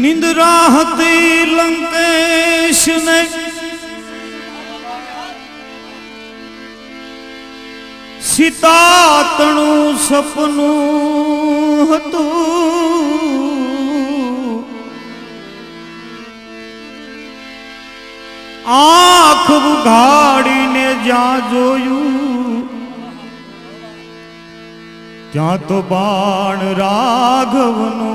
निंद्रा हती लंकेश ने सीता तणु सपनु हतु आँख उघाड़ी ने जा जोयू त्या तो बाण राघवनु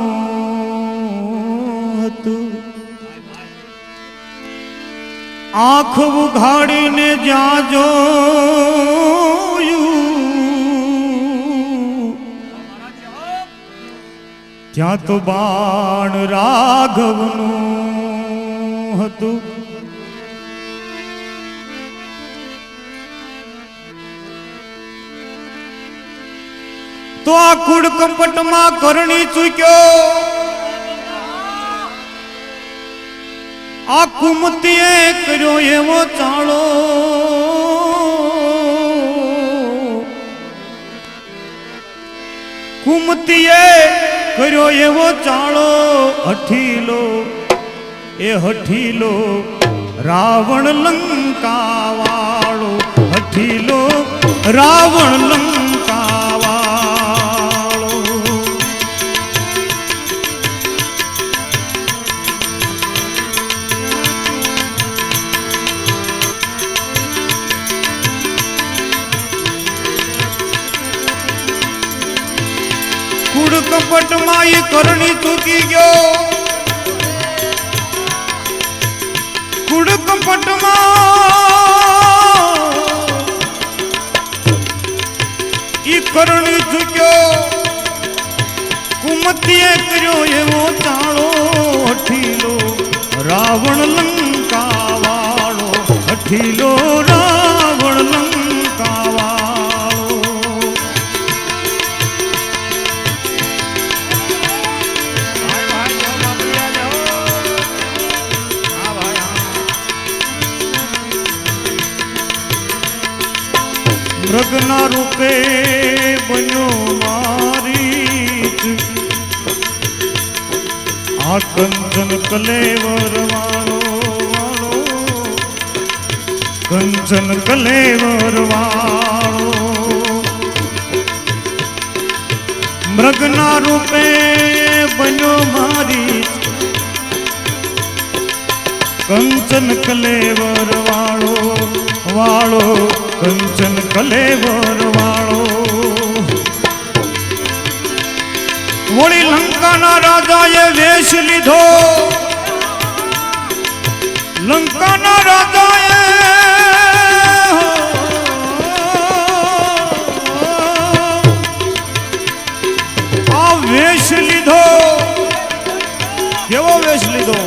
आँख उघाड़ी ने जा जोयू त्या तो बाण राघवनु हतु तो आ कूड़ कपट मां करणी चूक्यो आ कुमतीए कर्यो एवो चालो कुमतीए कर्यो एवो चालो हठीलो ए हठीलो रावण लंका वाळो हठीलो रावण लंका कूड़ कपट माई करणी चूकी गयो कूड़ कपट माई करणी चूक्यो कुमतीए कर्यो एवो चालो हठीलो रावण लंका वाळो हठीलो रावण लंका वाळो मृगना रूपे बनो मारीच आ कंचन कलेवर वालो वालो कंचन कलेवर वालो मृगना रूपे बनो मारीच कंचन कलेवर वालो वालो कंचन कलेवर वाळो वोली लंका ना राजाए वेश लीधो लंका ना राजाए आ वेश लीधो केवो वेश लीधो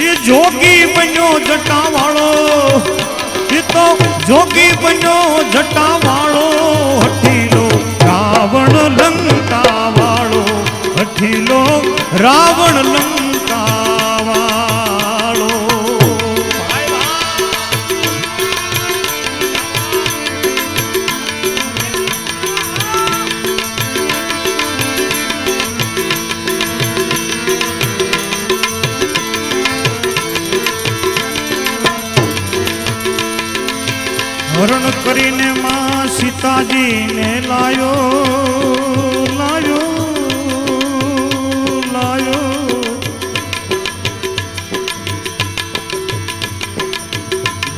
ये जोगी बन्यो जटा वाळो तो जोगी बनो जटा वाळो हठीलो रावण लंका वाळो हठीलो रावण लंका वाळो हरण करीने मां सीताजी ने लायो लायो लायो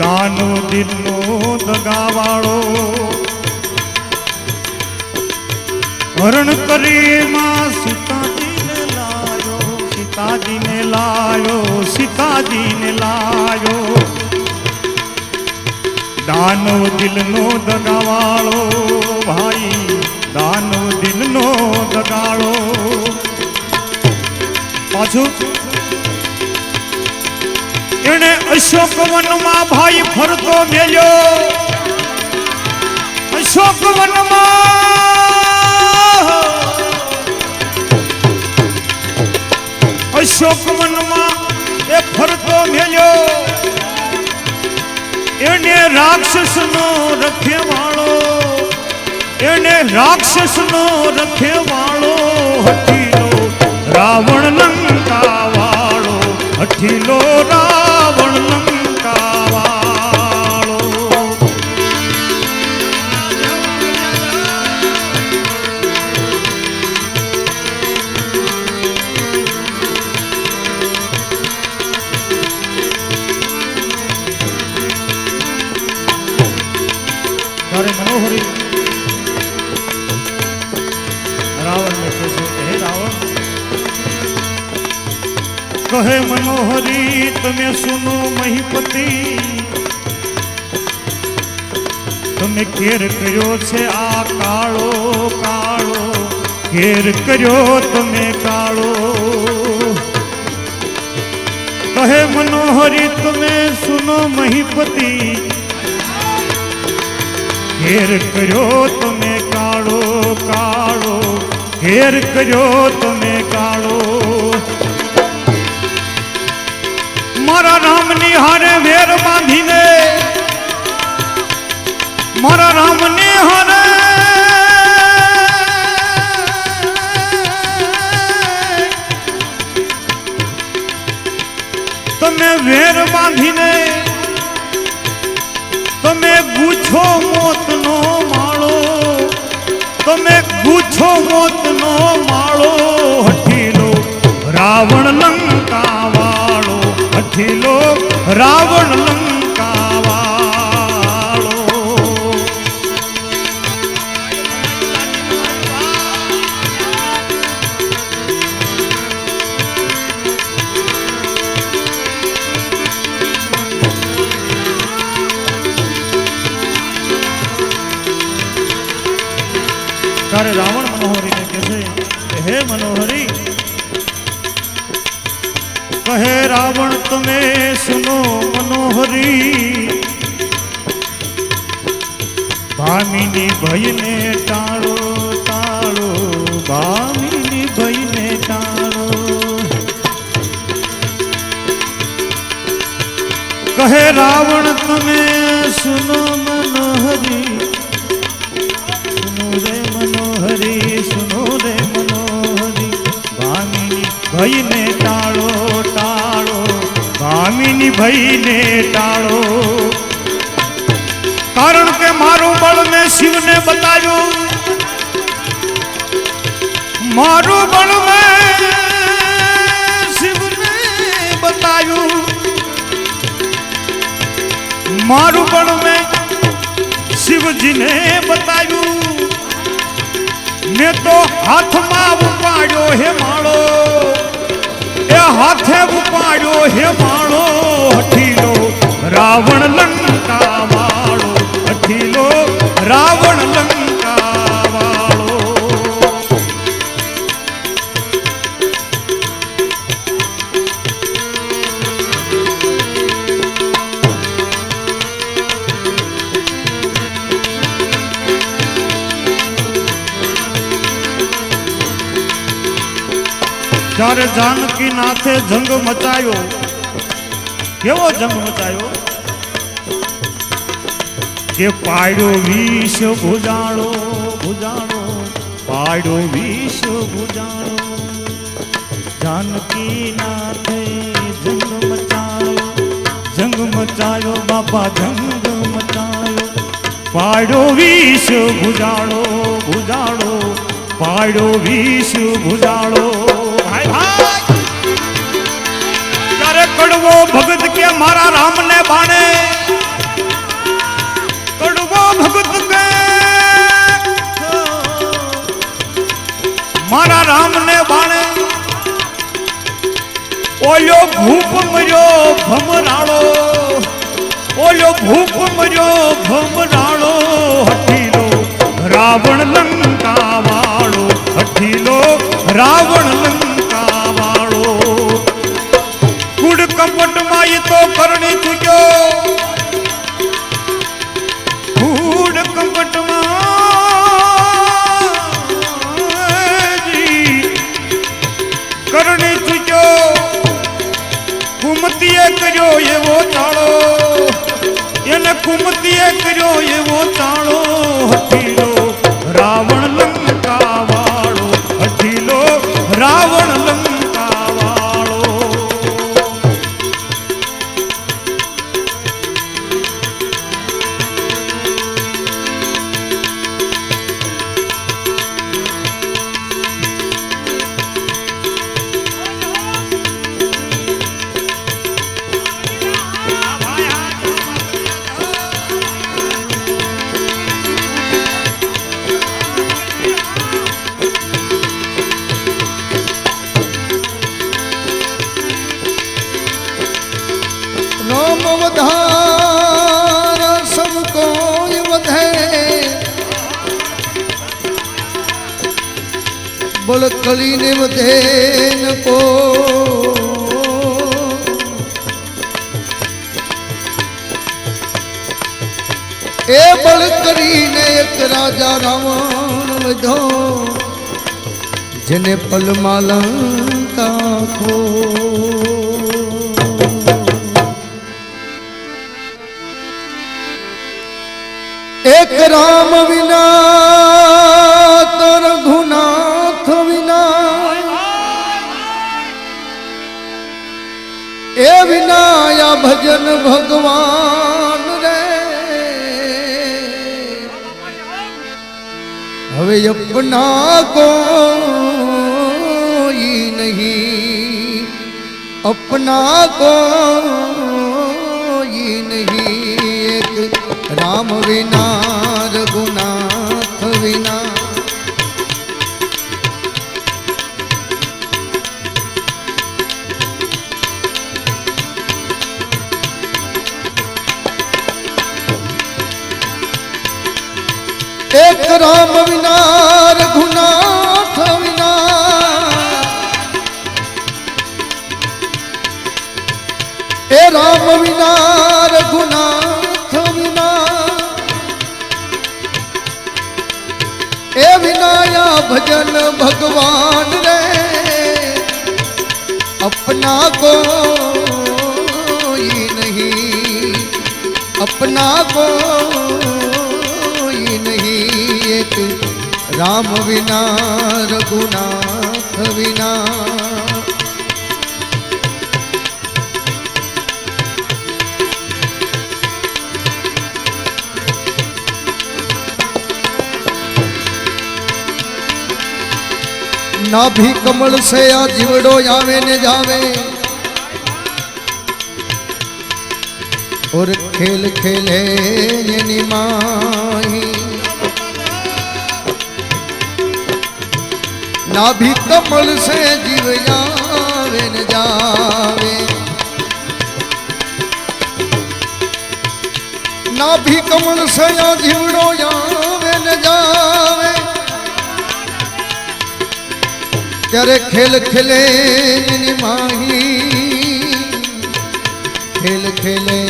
दानो दिलनो दगावाळो हरण करी मां सीताजी ने लायो सीताजी ने लायो सीताजी ने लायो दानव दिल नो दगावाळो भाई दानव दिल नो दगाड़ो पाछू एने अशोक वन में भाई फरतो मेल्यो अशोक वन में એને રાક્ષસનો રખેવાળો, એને રાક્ષસનો રખેવાળો હઠીલો રાવણ લંકા વાળો, હઠીલો રાવણ લંકા વાળો. ત્યારે મનોહરી રાવણ ને કહેશે કે હે રાવણ, કહે મનોહરી તમે સુનો મહીપતિ, તમે કેર કર્યો છે આ કાળો કાળો, કેર કર્યો તમે કાળો. કહે મનોહરી તમે સુનો મહીપતિ, ઘેર કર્યો તમે કાળો કાળો, ઘેર કર્યો તમે કાળો. મારા રામની હારે વેર બાંધીને, મારા રામની હારે તમે વેર બાંધીને તમે ગુછો મોતનો માળો, તમે ગુછો મોતનો માળો. હઠીલો રાવણ લંકા વાળો, હઠીલો રાવણ લંકા વાળો. ત્યારે રાવણ મનોહરીને કહે છે હે મનોહરી, કહે રાવણ તમે સુનો મનોહરી, ભામીની ભયને ટાળો ટાળો, ભામીની ભયને ટાળો. કહે રાવણ તમે સુનો મનોહરી, મનોહરી સુનો રે મનોહરી, ભામીની ભયને ટાળો ટાળો, ભામીની ભયને ટાળો. કારણ કે મારું બળ મેં શિવને બતાવ્યું, મારું બળ મેં શિવને બતાવ્યું, મારું બળ મેં શિવજીને બતાવ્યું. મેં તો હાથમાં ઉપાડ્યો હે માળો, એ હાથે ઉપાડ્યો હે માળો. હઠીલો રાવણ લંકા વાળો, હઠીલો રાવણ લંકા વાળો. જ્યારે જાનકી નાથે જંગ મચાયો, કેવો જંગ મચાયો કે પાડ્યો વિષ ભુજાળો ભુજાળો, પાડ્યો વિષ ભુજાળો. જાનકી નાથે જંગ મચાયો બાપા જંગ મચાયો, પાડ્યો વિષ ભુજાળો ભુજાળો, પાડ્યો વિષ ભુજાળો. ત્યારે કડવો ભગત કે મારા રામને બાણે, કડવો ભગત કે મારા રામને બાણે, ઓલ્યો ભૂપ મર્યો ભમરાળો, ઓલ્યો ભૂપ મર્યો ભમરાળો. હઠીલો રાવણ લંકા વાળો, હઠીલો રાવણ લંકા વાળો. કુડ કપટમાં એ તો કરણી ચૂક્યો, કુડ કપટમાં કરણી ચૂક્યો. કુમતીએ કર્યો એવો ચાળો, એને કુમતીએ કર્યો એવો ચાળો હઠીલો રાવણ લંકા વાળો હઠીલો રાવણ લંકા વાળો अवधार सबको वधे बलकली ने वधे न को ए बलकली ने एक राजा रावण वधो जिने पल मालंका को एक राम विना तो रघुनाथ विना ए विना या भजन भगवान रे हवे अपना कोई नहीं अपना कोई नहीं एक राम विना रघुनाथ विना एक राम विना रघुनाथ विना ए राम विना रघुनाथ विना ए विनाया भजन भगवान रे अपना कोई नहीं अपना कोई नहीं एक राम विना रघुनाथ विना नाभि कमल से आ जीवड़ो आवे ने जावे और खेल खेले निमाही नाभि कमल से जीव आवे ने जावे नाभि कमल से आ जीवड़ो आवे ने जावे तेरे खेल खेले निमाही खेल खेले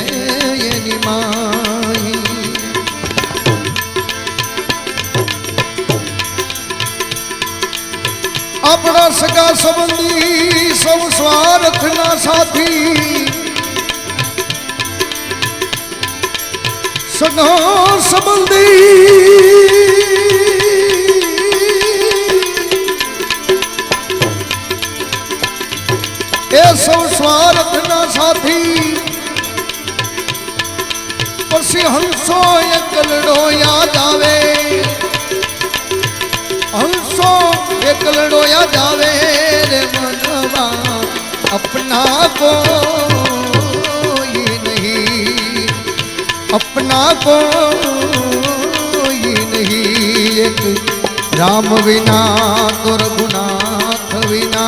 ये निमाही अपना सगा संबंधी सब स्वार्थ ना साथी सगा संबंधी सब स्वार्थ ना साथी पसी हंसो एकलड़ो याद आवे हंसो एकलड़ो याद आवे रे मनवा अपना कोई नहीं अपना कोई नहीं एक राम विना तो रघुनाथ विना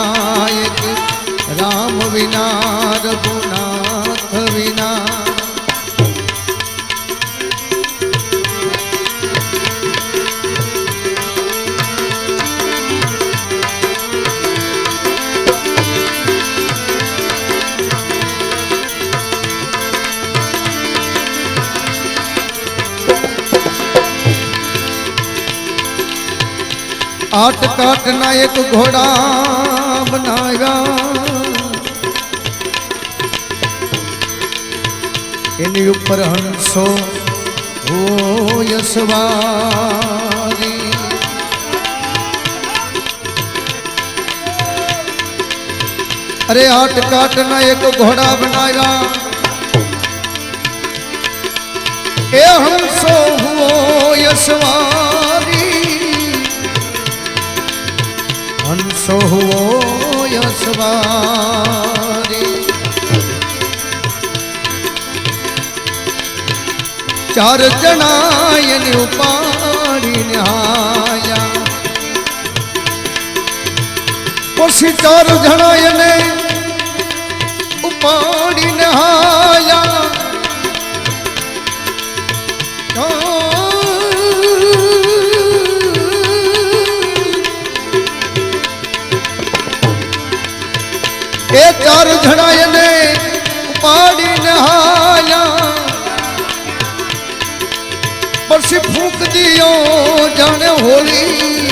एक राम विना रघुनाथ विना आठ काटना एक घोड़ा बनाया એની ઉપર હંસો હોય સવારી. અરે આટ કાટના એક ઘોડા બનાવ્યા એ હંસો હોય સવારી. હંસો હોય સવારી. ચાર જણા એની ઉપાડીને આયા. પછી ચાર જણા એને ઉપાડીને આયા. એ ચાર જણા એને ઉપાડીને આયા. પછી ફૂંક દિયો જાણે હોળી.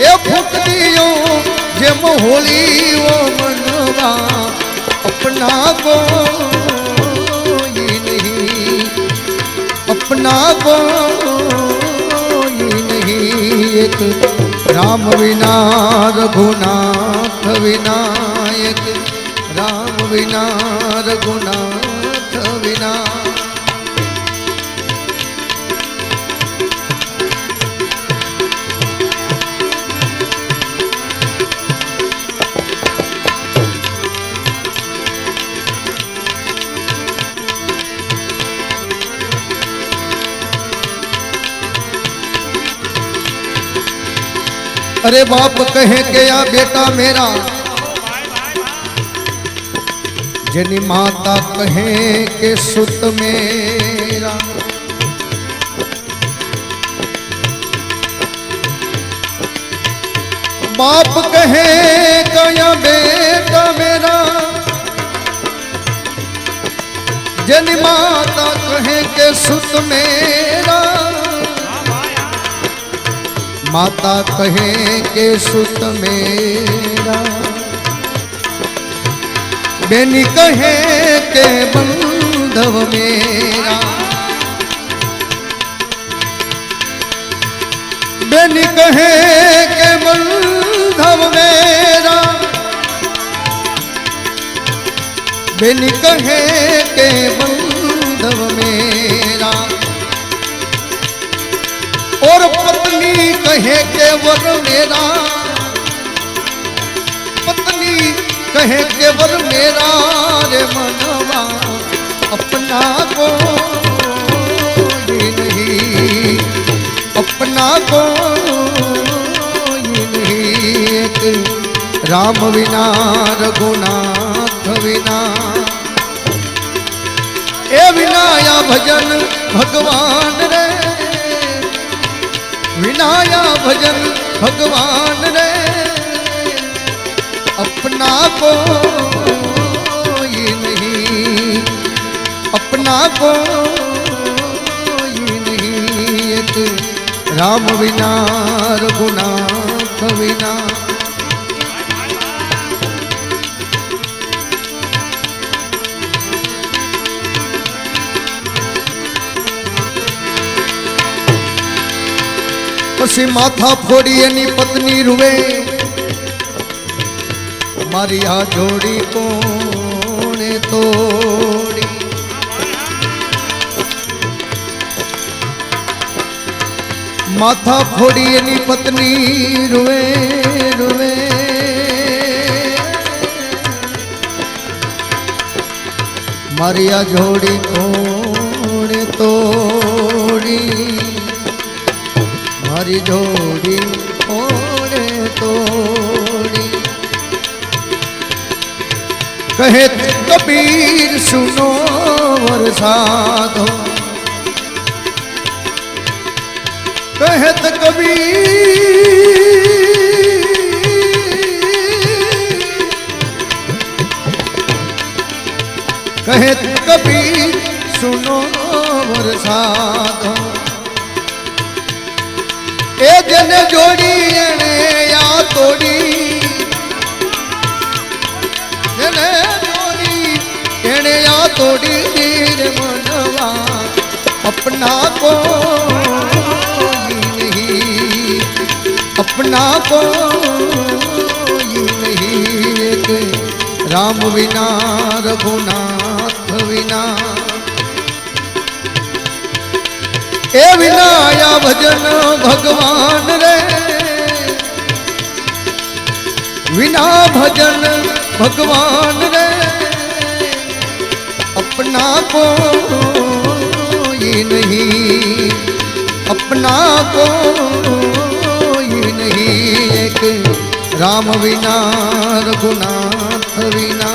એ ફૂંક દિયો જેમ હોળી ઓ મનવા અપના કોઈ નહીં. અપના કોઈ નહીં. એક રામ વિના રઘુનાથ વિનાયક. રામ વિના રઘુનાથ વિના. अरे बाप कहे के या बेटा मेरा. जनी माता कहे के सुत मेरा. बाप कहे के या बेटा मेरा. जनी माता कहे के सुत मेरा. माता कहे के सुत मेरा. बेनी कहे के बंधव मेरा. बेनी कहे के बंधव मेरा. बेनी कहे के बंधव मेरा. और पत्नी कहे के वर मेरा. पत्नी कहे के वर मेरा. रे मनवा अपना कोई नहीं. अपना कोई नहीं. राम विना रघुनाथ विना. ए विनाया भजन भगवान रे. विनाया भजन भगवान रे. अपना कोई नहीं. अपना कोई नहीं. राम विना रघुनाथ विना. પછી માથા ફોડી એની પત્ની રૂવે. મારી આ જોડી કોણે તોડી. માથા ફોડી એની પત્ની રૂવે રૂવે. મારી આ જોડી કોણે તોડી. મારી જોડી કોણે તોડી. કહે કબીર સુનો વરસાદો. कहत कबीर कहत कबीर सुनो वरसाद ए जन जोड़ी एने या तोड़ी जन जोड़ी एने या तोड़ी नीर मनवा अपना को नहीं, अपना को नहीं। एक राम विना रघुनाथ विना, ए विना या भजन भगवान रे, विना भजन भगवान रे, अपना को ये नहीं, अपना को ये नहीं। एक राम विना रघुनाथ विना।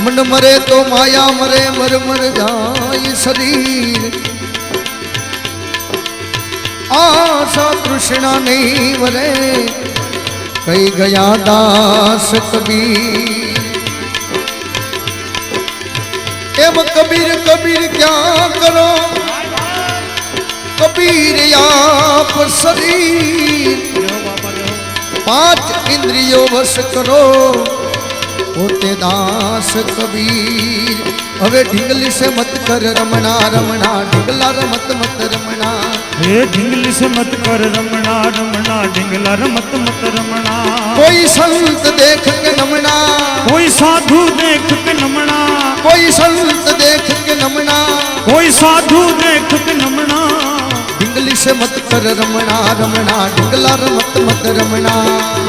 मन मरे तो माया मरे, मर मर जाए शरीर, आशा तृष्णा नहीं मरे, कही गया दास कबीर। एम कबीर कबीर क्या करो, कबीर आप शरीर, पांच इंद्रियों वश करो, होते दास कबीर। હવે ઢીંગલી से मत कर रमणा रमणा, ढिंगला रमत मत रमणा। हे ढिंगली से मत कर रमणा रमणा, ढिंगला रमत मत रमणा। कोई संत देख के नमना, कोई साधु देख के नमणा, कोई संत देख के नमना, कोई साधु देख के नमणा। ढिंगली से मत कर रमणा रमणा, ढिंगला रमत मत रमणा।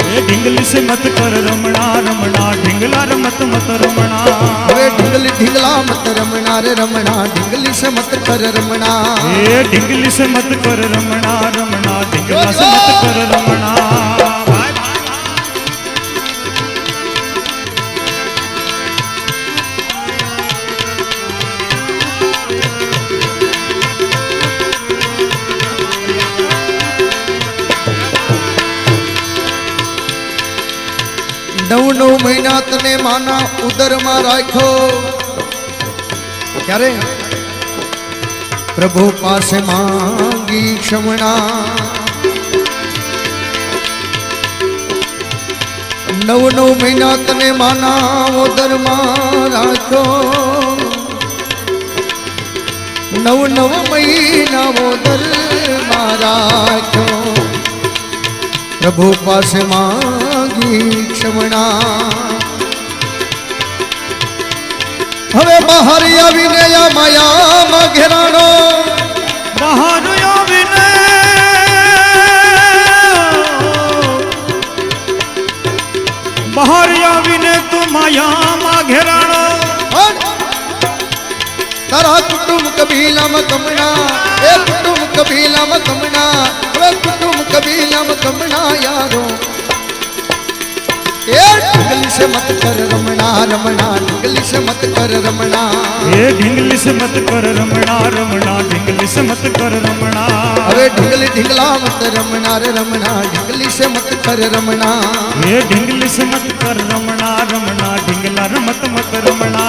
हे ढिंगली से मत कर रमणा रमणा, ढिंगला रमत मत रमणा। वे ढिंगली ढिंगला मत रमणा रे रमणा, ढिंगली से मत कर रमणा। हे ढिंगली से मत कर रमणा रमणा, ढिंगला से मत कर रमणा। नव नव महीना तने माना उदर में राखो, क्यारे प्रभु पासे मांगी क्षमणा। नव नव महीना तने माना उदर में राखो, नव नव महीना उदर में राखो, प्रभु पासे मांगी क्षमणा। હવે બહાર આવીને યા માયામાં ઘેરાણો, બહાર આવીને બહાર આવીને તું માયામાં ઘેરાણો। તારા કુટુંબ કબીલામાં કમણા, એ કુટુંબ કબીલામાં કમણા, હવે કુટુંબ કબીલામાં કમણા યારો। ए ढिंगली से मत कर रमणा रमणा, ढिंगली से मत कर रमणा। हे ढिंगली से मत कर रमणा रमणा, ढिंगली से मत कर रमणा। अरे ढिंगली ढिंगला मत रमणा रे रमणा, ढिंगली से मत कर रमणा। हे ढिंगली से मत कर रमणा रमणा, ढिंगला रमत मत रमणा।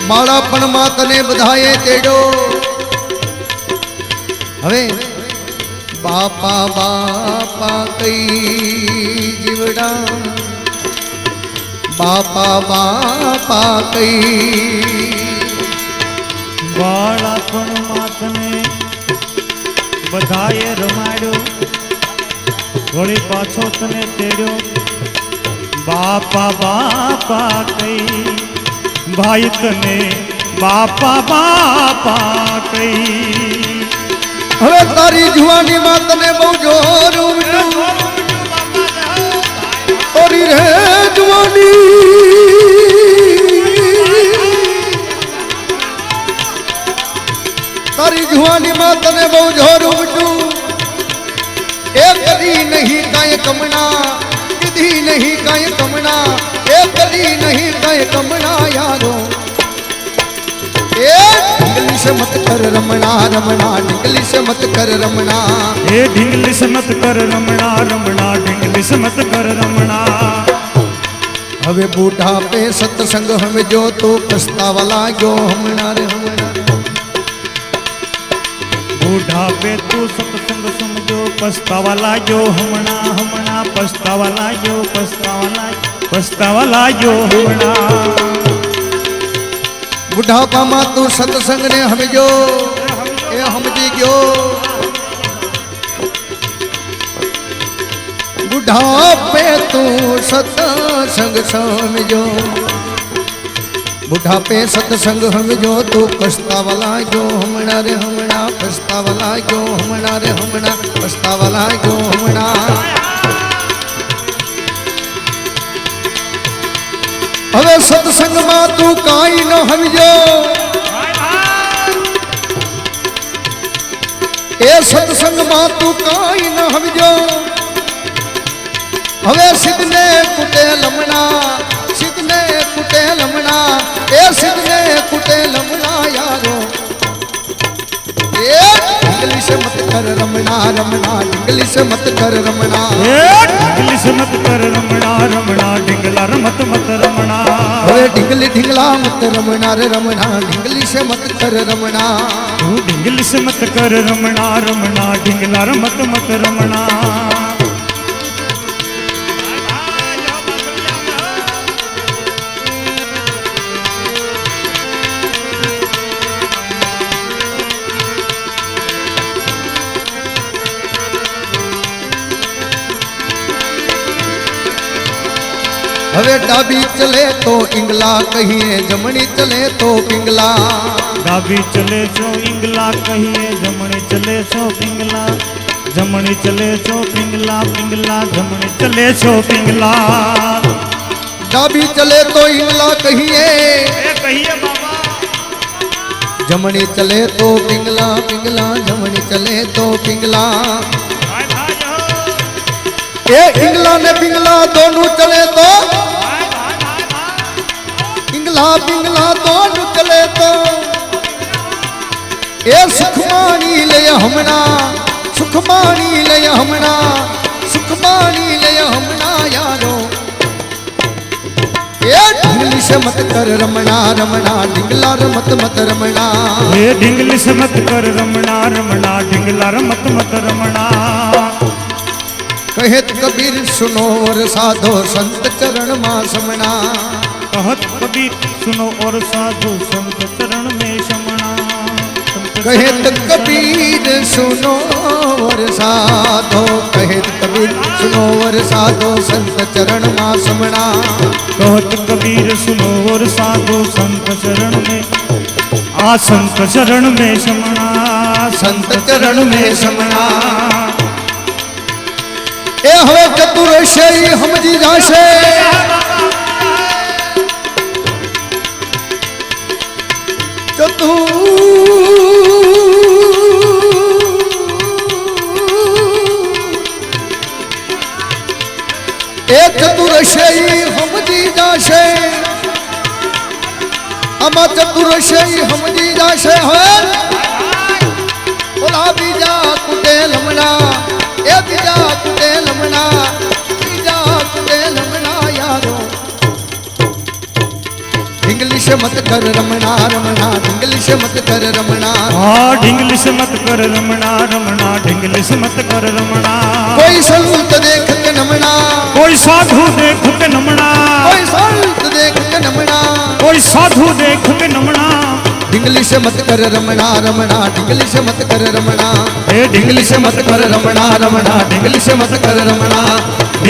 બાળપણમાં તને બધાએ તેડો, હવે બાપા બાપા કઈ જીવડા, બાપા બાપા કઈ। બાળપણમાં તને બધાએ રમાડ્યો, વળી પાછો તને તેડ્યો, બાપા બાપા કઈ। भाई तने बापा बापा कई। હવે તારી જુવાની માં તને બહુ જોર ઉમટ્યું, ઓરી રે જુવાની તારી જુવાની માં તને બહુ જોર ઉમટ્યું। એ કદી નહીં કાંઈ કમણા, કદી નહીં કાંઈ કમણા, એ કદી નહીં કાંઈ કમણા યારો। ए ढिंगली से मत कर रमणा रमणा, ढिंगली से मत कर रमणा। हे ढिंगली से मत कर रमणा रमणा, ढिंगली से मत कर रमणा। હવે બુઢા पे सत्संग हम जो तो पछतावा लाग्यो हमना रे हमना બુઢાપે તું સત્સંગ સમજો પસ્તાવા લાગ્યો હમણાં હમણાં પસ્તાવા લાગ્યો પસ્તાવા લાગ્યો હમણાં બુઢાપામાં તું સત્સંગ ને સમજો એ સમજી ગયો બુઢાપે તું સત્સંગ સમજો બુઢાપે સત્સંગ સમજો તો પસ્તાવા લાગ્યો હમણાં રે હમણાં પસ્તાવા લાગ્યો હમણાં રે હમણાં પસ્તાવા લાગ્યો હમણાં હવે સત્સંગમાં તું કાંઈ ન સમજો એ સત્સંગમાં તું કાંઈ ન સમજો હવે સિદ્ધને કુટે લમણા સિદ્ધને કુટે લમણા એ સિદ્ધને કુટે લમણા યારો એ ઇંગ્લિશ મત કર રમણા રમણા ઇંગ્લિશ મત કર રમણા ઇંગ્લિશ મત કર રમણા રમણા ઢીંગલા રમત મત રમણા હવે ઢીંગલી ઢીંગલા મત રમણા રે રમણા ઇંગ્લિશ મત કર રમણા તું ઇંગ્લિશ મત કર રમણા રમણા ઢીંગલા રમત મત રમણા હવે ડાબી ચલે તો ઇંગલા કહીએ જમણી ચલે તો પિંગલા ડાબી ચલે છો ઇંગલા કહીએ જમણે ચલે છો પિંગલા જમણે ચલે છો પિંગલા પિંગલા જમણે ચલે છો પિંગલા ડાબી ચલે તો ઇંગલા કહીએ કહીએ બાબા જમણી ચલે તો પિંગલા પિંગલા જમણી ચલે તો પિંગલા એ ઇંગલા ને પિંગલા दोनों चले तो इंगला पिंगला दोनों चले तो ए सुखमानी ले हमना सुखमानी ले हमना सुखमानी ले हमना यारो ए ढिंगली से मत कर रमना रमना ढिंगला रमत मत रमना ए ढिंगली से मत कर रमना रमना ढिंगला रमत मत रमना कहत कबीर सुनो और साधो संत चरण मां समना कहत कबीर सुनो और साधु संत चरण में समना कहत कबीर सुनो और साधो कहत कबीर सुनो और साधो संत चरण मां समना कहत कबीर सुनो और साधु संत चरण में आ संत चरण में समना संत चरण में समना ए હવે ચતુરશય સમજી જાશે ચતુરશય સમજી જાશે આમાં ચતુરશય સમજી જાશે હવે ઓલા બીજા કુટે લમણા ए बीजा कुटे लमना यारो इंग्लिश मत कर रमना रमना इंग्लिश मत कर रमना हाँ इंग्लिश मत कर रमना रमना इंग्लिश मत कर रमना कोई संत देख के नमना कोई साधु देख के नमना कोई संत देख के नमना कोई साधु देख के नमना इंग्लिश मत कर रमना रमना इंग्लिश मत कर रमना ए इंग्लिश मत कर रमना रमना इंग्लिश मत कर रमना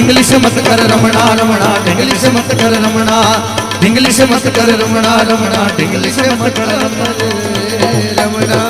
इंग्लिश मत कर रमना रमना इंग्लिश मत कर रमना इंग्लिश मत कर रमना रमना इंग्लिश मत कर रमना